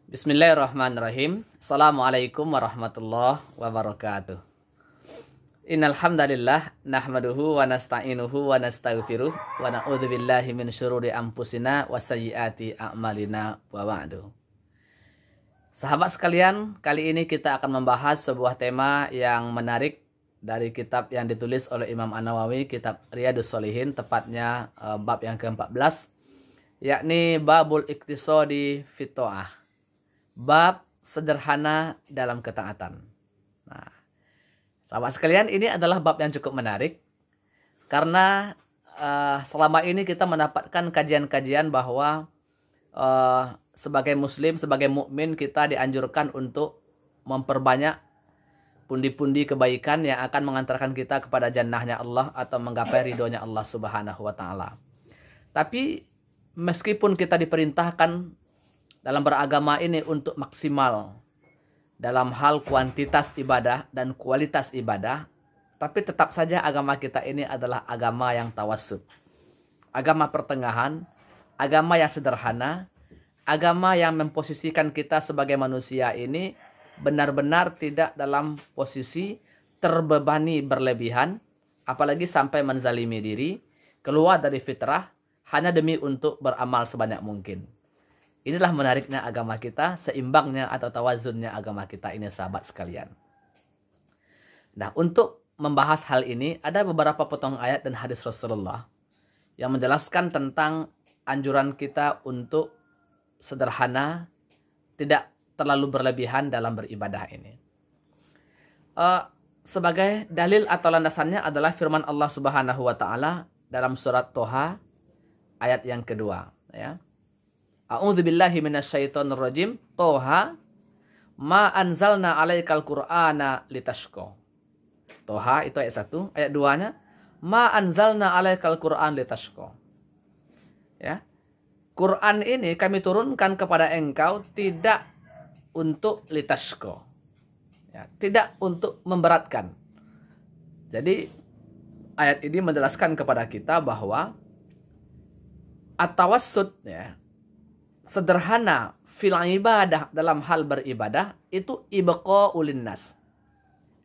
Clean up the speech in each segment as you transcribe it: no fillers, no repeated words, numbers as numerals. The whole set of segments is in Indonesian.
Bismillahirrahmanirrahim. Assalamualaikum warahmatullahi wabarakatuh. Innal hamdalillah nahmaduhu wa nasta'inuhu wa nastaghfiruh wa na'udzubillahi min syururi anfusina wa sayyiati a'malina wa ba'du. Sahabat sekalian, kali ini kita akan membahas sebuah tema yang menarik dari kitab yang ditulis oleh Imam An-Nawawi, kitab Riyadhus Shalihin, tepatnya bab yang ke-14, yakni babul iktisadi fit ta'ah. Bab sederhana dalam ketaatan. Nah, sahabat sekalian, ini adalah bab yang cukup menarik karena selama ini kita mendapatkan kajian-kajian bahwa sebagai muslim, sebagai mukmin, kita dianjurkan untuk memperbanyak pundi-pundi kebaikan yang akan mengantarkan kita kepada jannahnya Allah atau menggapai ridhonya Allah Subhanahu wa taala. Tapi meskipun kita diperintahkan dalam beragama ini untuk maksimal dalam hal kuantitas ibadah dan kualitas ibadah, tapi tetap saja agama kita ini adalah agama yang tawassut, agama pertengahan, agama yang sederhana, agama yang memposisikan kita sebagai manusia ini benar-benar tidak dalam posisi terbebani berlebihan, apalagi sampai menzalimi diri, keluar dari fitrah hanya demi untuk beramal sebanyak mungkin. Inilah menariknya agama kita, seimbangnya atau tawazunnya agama kita ini, sahabat sekalian. Nah, untuk membahas hal ini, ada beberapa potong ayat dan hadis Rasulullah yang menjelaskan tentang anjuran kita untuk sederhana, tidak terlalu berlebihan dalam beribadah ini. Sebagai dalil atau landasannya adalah firman Allah Subhanahu wa taala dalam surat Toha ayat yang kedua, ya. A'udzubillahi minasyaitonir rajim. Toha ma anzalna 'alaikal qur'ana litashqa. Toha itu ayat 1, ayat 2-nya ma anzalna 'alaikal qur'an litashqa. Ya. Quran ini kami turunkan kepada engkau tidak untuk litashqa. Ya, tidak untuk memberatkan. Jadi ayat ini menjelaskan kepada kita bahwa at-tawassut, ya, sederhana fil ibadah, dalam hal beribadah itu ibqa'ul linnas.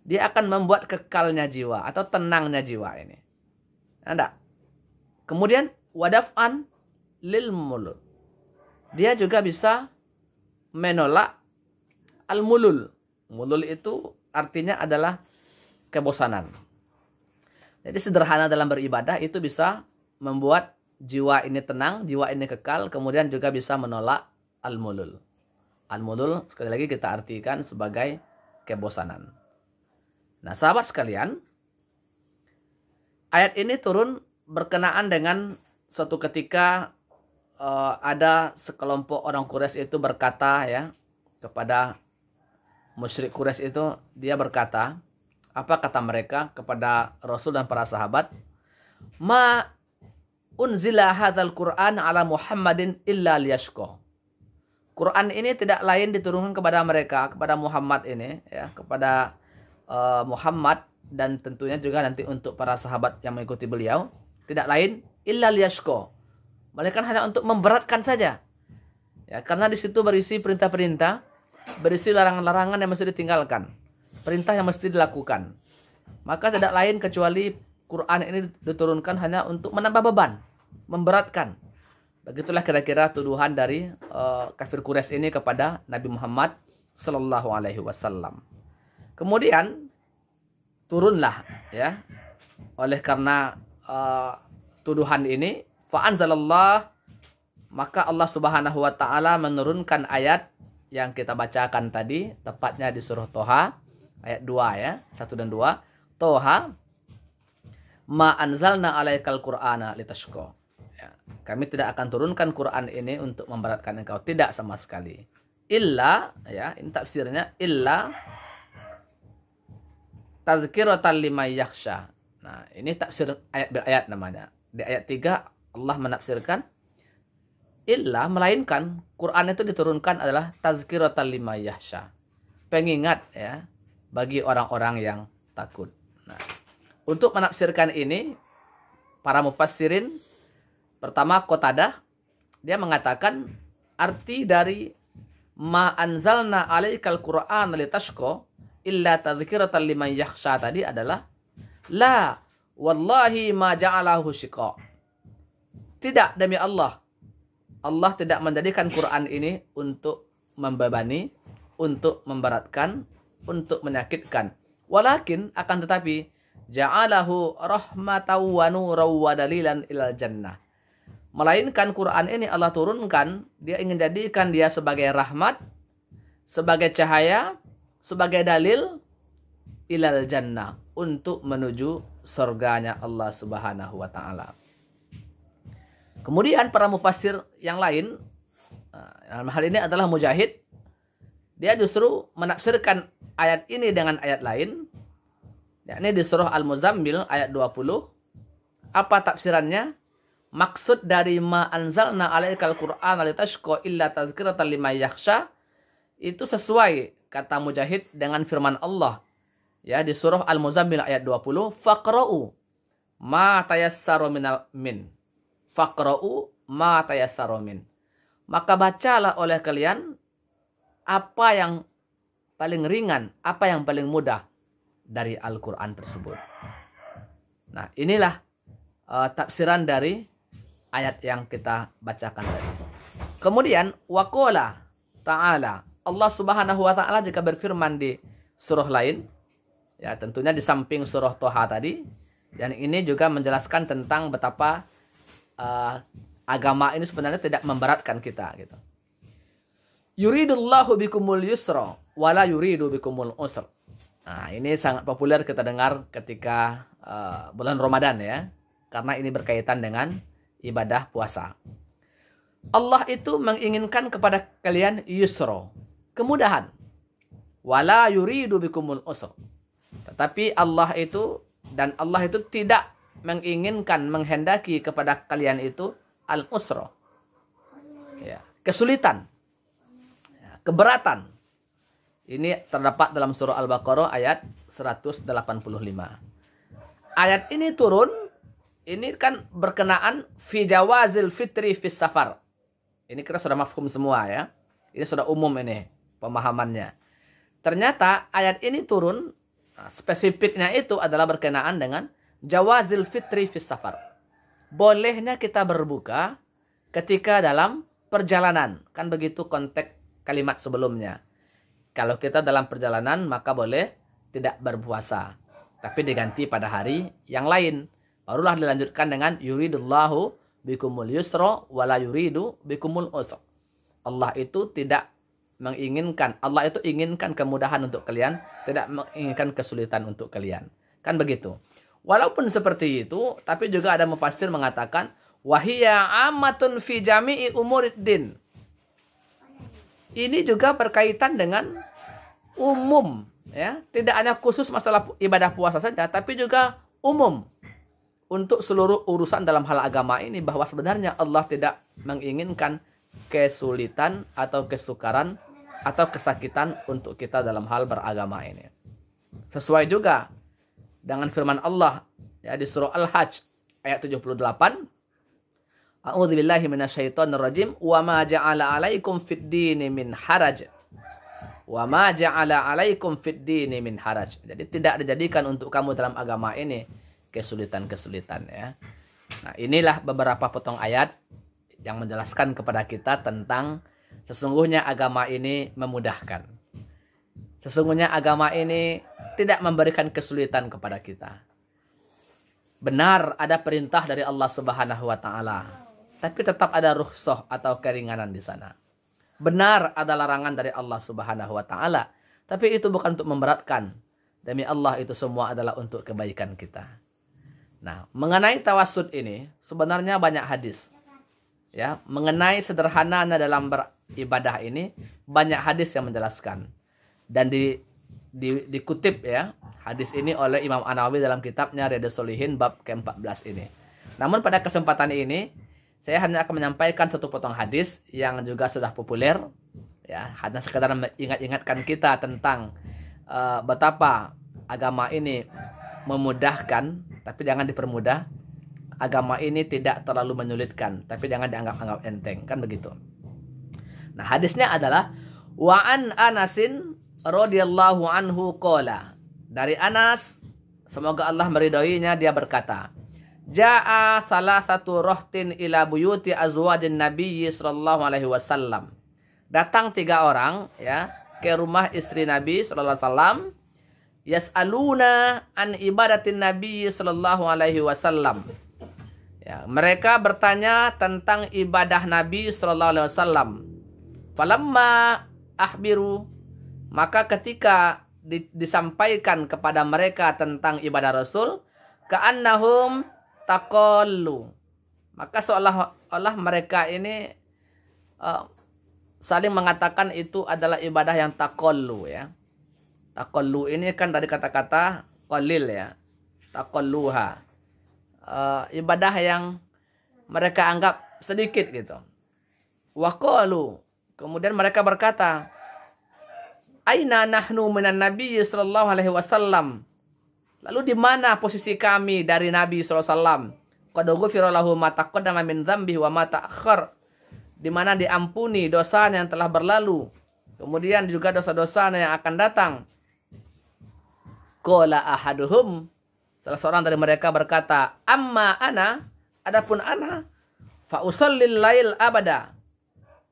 Dia akan membuat kekalnya jiwa atau tenangnya jiwa ini. Ada. Kemudian wadaf'an lil mulul. Dia juga bisa menolak al-mulul. Mulul itu artinya adalah kebosanan. Jadi sederhana dalam beribadah itu bisa membuat jiwa ini tenang, jiwa ini kekal, kemudian juga bisa menolak al-mulul. Al-mulul sekali lagi kita artikan sebagai kebosanan. Nah, sahabat sekalian, ayat ini turun berkenaan dengan suatu ketika ada sekelompok orang Quraisy itu berkata, ya, kepada musyrik Quraisy itu, dia berkata, apa kata mereka kepada Rasul dan para sahabat? Ma unzila hadzal Qur'an ala Muhammadin illa liyashqa. Quran ini tidak lain diturunkan kepada mereka, kepada Muhammad ini, ya, kepada Muhammad, dan tentunya juga nanti untuk para sahabat yang mengikuti beliau, tidak lain illa liyashqa. Mereka hanya untuk memberatkan saja. Ya, karena di situ berisi perintah-perintah, berisi larangan-larangan yang mesti ditinggalkan, perintah yang mesti dilakukan. Maka tidak lain kecuali Quran ini diturunkan hanya untuk menambah beban, memberatkan. Begitulah kira-kira tuduhan dari kafir Quraisy ini kepada Nabi Muhammad sallallahu alaihi wasallam. Kemudian turunlah, ya, oleh karena tuduhan ini, fa anzalallah, maka Allah Subhanahu wa taala menurunkan ayat yang kita bacakan tadi, tepatnya di surah Toha ayat 2, ya, 1 dan 2. Toha ma anzalna 'alaikal qur'ana litashqa. Ya, kami tidak akan turunkan Quran ini untuk memberatkan engkau, tidak sama sekali. Illa, ya, ini tafsirnya, illa tazkiratan liman yakhsha. Nah, ini tafsir ayat belayat namanya. Di ayat 3 Allah menafsirkan illa, melainkan Quran itu diturunkan adalah tazkiratan liman yakhsha. Pengingat, ya, bagi orang-orang yang takut. Nah, untuk menafsirkan ini, para mufassirin, pertama Qatadah, dia mengatakan arti dari ma anzalna 'alaikal Qur'ana litashqa illa tadhkiratan liman yakhsha tadi adalah la wallahi ma ja'alahu syiqa. Tidak, demi Allah. Allah tidak menjadikan Quran ini untuk membebani, untuk memberatkan, untuk menyakitkan. Walakin akan tetapi ja'alahu rahmatan wa nuran wa dalilan ilal jannah. Melainkan Quran ini Allah turunkan, dia ingin jadikan dia sebagai rahmat, sebagai cahaya, sebagai dalil ilal jannah, untuk menuju surganya Allah Subhanahu wa taala. Kemudian para mufassir yang lain, dalam hal ini adalah Mujahid, dia justru menafsirkan ayat ini dengan ayat lain, yakni di surah Al-Muzammil ayat 20. Apa tafsirannya? Maksud dari ma anzalna 'alaikal Qur'ana litashqa illa tazkiratan liman yakhsha itu sesuai kata Mujahid dengan firman Allah. Ya, di surah Al-Muzammil ayat 20, faqra'u ma tayassara min. Faqra'u ma tayassara min. Maka bacalah oleh kalian apa yang paling ringan, apa yang paling mudah dari Al-Qur'an tersebut. Nah, inilah tafsiran dari ayat yang kita bacakan tadi. Kemudian waqala ta'ala, Allah Subhanahu wa taala juga berfirman di surah lain, ya tentunya di samping surah Thaha tadi, dan ini juga menjelaskan tentang betapa agama ini sebenarnya tidak memberatkan kita gitu. Yuridullahu bikumul yusra wala yuridu bikumul usra. Nah, ini sangat populer kita dengar ketika bulan Ramadan ya, karena ini berkaitan dengan ibadah puasa. Allah itu menginginkan kepada kalian yusra, kemudahan. Wala yuridu bikumul usra. Tetapi Allah itu tidak menginginkan, menghendaki kepada kalian itu al-usra. Ya, kesulitan. Ya, keberatan. Ini terdapat dalam surah Al-Baqarah ayat 185. Ayat ini turun, ini kan berkenaan fi jawazil fitri fis safar. Ini kita sudah mafhum semua ya. Ini sudah umum ini pemahamannya. Ternyata ayat ini turun, spesifiknya itu adalah berkenaan dengan jawazil fitri fis safar. Bolehnya kita berbuka ketika dalam perjalanan. Kan begitu konteks kalimat sebelumnya. Kalau kita dalam perjalanan maka boleh tidak berpuasa, tapi diganti pada hari yang lain. Barulah dilanjutkan dengan yuridullahu bikumul yusra wala yuridu bikumul usra. Allah itu tidak menginginkan, Allah itu inginkan kemudahan untuk kalian, tidak menginginkan kesulitan untuk kalian. Kan begitu. Walaupun seperti itu, tapi juga ada mufassir mengatakan wahiyya ammatun fi jami'i umuriddin. Ini juga berkaitan dengan umum ya, tidak hanya khusus masalah ibadah puasa saja, tapi juga umum untuk seluruh urusan dalam hal agama ini, bahwa sebenarnya Allah tidak menginginkan kesulitan atau kesukaran atau kesakitan untuk kita dalam hal beragama ini. Sesuai juga dengan firman Allah ya di surah Al-Hajj ayat 78. A'udzubillahi minasyaitonirrajim. Wa ma ja'ala 'alaikum fid-dini min haraj. Wa ma ja'ala 'alaikum fid-dini min haraj. Jadi tidak dijadikan untuk kamu dalam agama ini kesulitan-kesulitan ya. Nah, inilah beberapa potong ayat yang menjelaskan kepada kita tentang sesungguhnya agama ini memudahkan. Sesungguhnya agama ini tidak memberikan kesulitan kepada kita. Benar ada perintah dari Allah Subhanahu wa taala, tapi tetap ada rukhsah atau keringanan di sana. Benar ada larangan dari Allah Subhanahu wa taala, tapi itu bukan untuk memberatkan. Demi Allah itu semua adalah untuk kebaikan kita. Nah, mengenai tawassud ini sebenarnya banyak hadis. Ya, mengenai sederhananya dalam beribadah ini banyak hadis yang menjelaskan. Dan dikutip ya hadis ini oleh Imam An-Nawawi dalam kitabnya Riyadhus Shalihin bab ke-14 ini. Namun pada kesempatan ini saya hanya akan menyampaikan satu potong hadis yang juga sudah populer ya, hanya sekedar mengingat-ingatkan kita tentang betapa agama ini memudahkan, tapi jangan dipermudah. Agama ini tidak terlalu menyulitkan, tapi jangan dianggap-anggap enteng, kan begitu. Nah, hadisnya adalah Wa an Anasin radhiyallahu anhu qala. Dari Anas, semoga Allah meridhoinya, dia berkata, Ja'a salasatu rohtin ila buyuti azwajin Nabi sallallahu alaihi wasallam. Datang 3 orang ya ke rumah istri Nabi sallallahu alaihi wasallam. Yas'aluna an ibadatin Nabi sallallahu alaihi wasallam. Ya, mereka bertanya tentang ibadah Nabi sallallahu alaihi wasallam. Falamma ahbiru, maka ketika disampaikan kepada mereka tentang ibadah Rasul, ka'annahum taqallu, maka seolah-olah mereka ini saling mengatakan itu adalah ibadah yang taqallu ya. Taqallu ini kan dari kata-kata qalil ya. Taqalluha. Ibadah yang mereka anggap sedikit gitu. Wa qalu, kemudian mereka berkata, Aina nahnu minan Nabi sallallahu alaihi wasallam. Lalu di mana posisi kami dari Nabi sallallahu alaihi wasallam? Qad ghufira lahu ma taqaddama min dzambihi wa ma ta'akhkhar. Di mana diampuni dosa yang telah berlalu, kemudian juga dosa-dosa yang akan datang. Qala ahaduhum, salah seorang dari mereka berkata, Amma ana, adapun ana, fa usallil lail abada.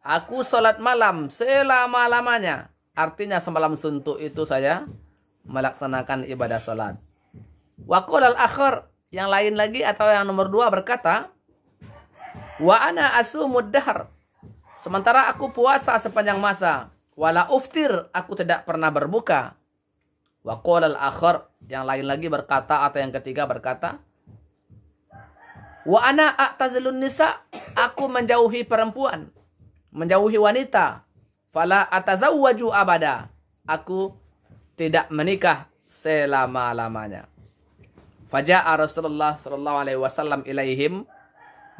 Aku salat malam selama-lamanya. Artinya semalam suntuk itu saya melaksanakan ibadah salat. Wa qala al-akhar, yang lain lagi atau yang nomor 2 berkata, Wa ana asumud dahr. Sementara aku puasa sepanjang masa. Wala uftir, aku tidak pernah berbuka. Wa qala al-akhar, yang lain lagi berkata atau yang ketiga berkata, Wa ana a'tazilun nisa, aku menjauhi perempuan, menjauhi wanita. Fala atazawwaju abada, aku tidak menikah selama-lamanya. Faja'a Rasulullah sallallahu alaihi wasallam ilaihim,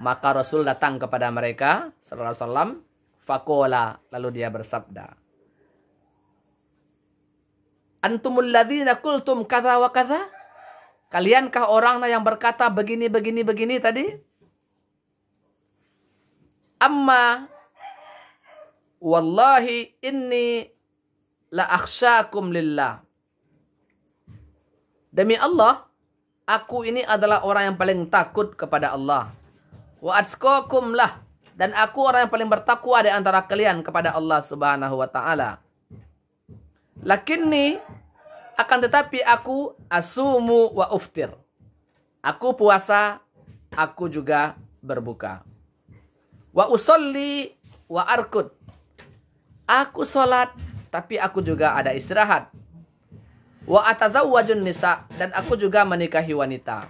maka Rasul datang kepada mereka sallallahu alaihi wasallam. Faqala, lalu dia bersabda, Antumul ladzina qultum kadza wa kadza? Kaliankah orangnya yang berkata begini tadi? Amma wallahi inni la akhsyakum lillah. Demi Allah, aku ini adalah orang yang paling takut kepada Allah. Wa atqakum lah, dan aku orang yang paling bertakwa di antara kalian kepada Allah Subhanahu wa taala. Lakinni, akan tetapi aku asumu wa uftir. Aku puasa, aku juga berbuka. Wa usolli wa arkud. Aku sholat, tapi aku juga ada istirahat. Wa atazawwajun nisa, dan aku juga menikahi wanita.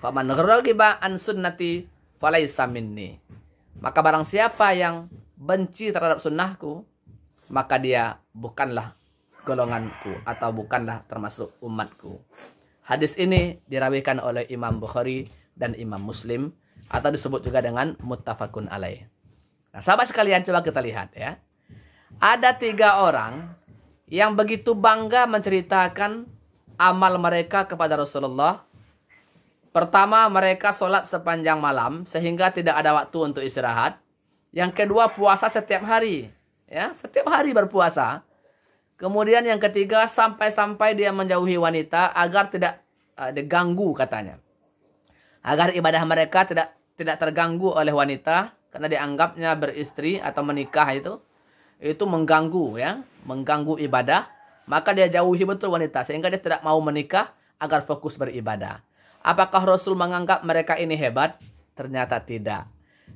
Faman raghiba an sunnati falaysa minni. Maka barang siapa yang benci terhadap sunnahku, maka dia bukanlah golonganku atau bukanlah termasuk umatku. Hadis ini dirawikan oleh Imam Bukhari dan Imam Muslim, atau disebut juga dengan muttafaqun alaih. Nah, sahabat sekalian, coba kita lihat ya. Ada 3 orang yang begitu bangga menceritakan amal mereka kepada Rasulullah. Pertama, mereka sholat sepanjang malam sehingga tidak ada waktu untuk istirahat. Yang kedua, puasa setiap hari, ya, setiap hari berpuasa. Kemudian yang ketiga, sampai-sampai dia menjauhi wanita agar tidak diganggu, katanya. Agar ibadah mereka tidak terganggu oleh wanita, karena dianggapnya beristri atau menikah itu mengganggu, ya, mengganggu ibadah. Maka dia jauhi betul wanita sehingga dia tidak mau menikah agar fokus beribadah. Apakah Rasul menganggap mereka ini hebat? Ternyata tidak.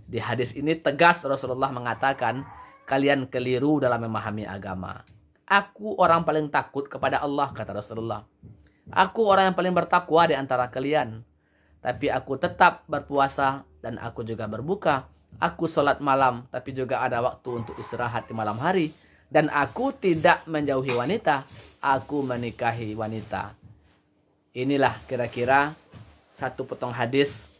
Di hadis ini tegas Rasulullah mengatakan, kalian keliru dalam memahami agama. Aku orang paling takut kepada Allah, kata Rasulullah. Aku orang yang paling bertakwa di antara kalian. Tapi aku tetap berpuasa dan aku juga berbuka. Aku sholat malam, tapi juga ada waktu untuk istirahat di malam hari. Dan aku tidak menjauhi wanita, aku menikahi wanita. Inilah kira-kira satu potong hadis,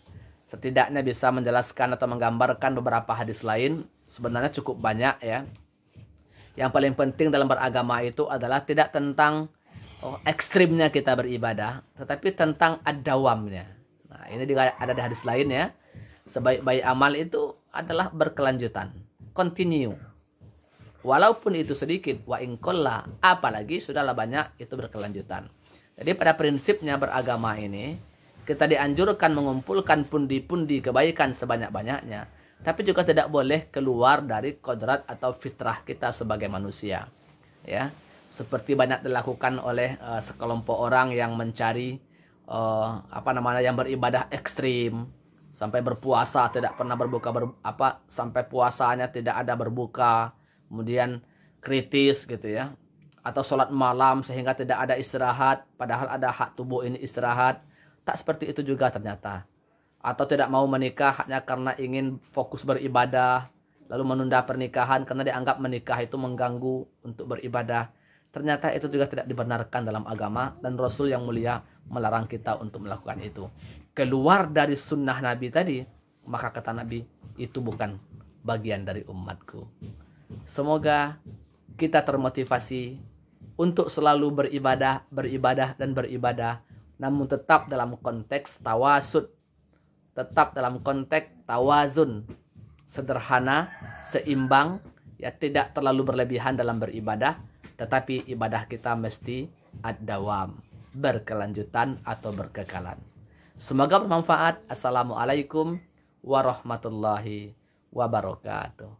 setidaknya bisa menjelaskan atau menggambarkan beberapa hadis lain. Sebenarnya cukup banyak, ya. Yang paling penting dalam beragama itu adalah tidak tentang ekstrimnya kita beribadah, tetapi tentang ad-dawamnya. Nah, ini juga ada di hadis lain, ya. Sebaik-baik amal itu adalah berkelanjutan, continue. Walaupun itu sedikit, wa in qalla, apalagi sudahlah banyak, itu berkelanjutan. Jadi pada prinsipnya beragama ini, kita dianjurkan mengumpulkan pundi-pundi kebaikan sebanyak-banyaknya, tapi juga tidak boleh keluar dari kodrat atau fitrah kita sebagai manusia. Ya, seperti banyak dilakukan oleh sekelompok orang yang mencari yang beribadah ekstrim, sampai berpuasa tidak pernah berbuka, sampai puasanya tidak ada berbuka, kemudian kritis gitu ya, atau sholat malam sehingga tidak ada istirahat, padahal ada hak tubuh ini istirahat. Tak seperti itu juga ternyata. Atau tidak mau menikah hanya karena ingin fokus beribadah, lalu menunda pernikahan karena dianggap menikah itu mengganggu untuk beribadah. Ternyata itu juga tidak dibenarkan dalam agama, dan Rasul yang mulia melarang kita untuk melakukan itu. Keluar dari sunnah Nabi tadi, maka kata Nabi, itu bukan bagian dari umatku. Semoga kita termotivasi untuk selalu beribadah, namun tetap dalam konteks tawasud, tetap dalam konteks tawazun, sederhana, seimbang, ya tidak terlalu berlebihan dalam beribadah, tetapi ibadah kita mesti ad-dawam, berkelanjutan atau berkekalan. Semoga bermanfaat. Assalamualaikum warahmatullahi wabarakatuh.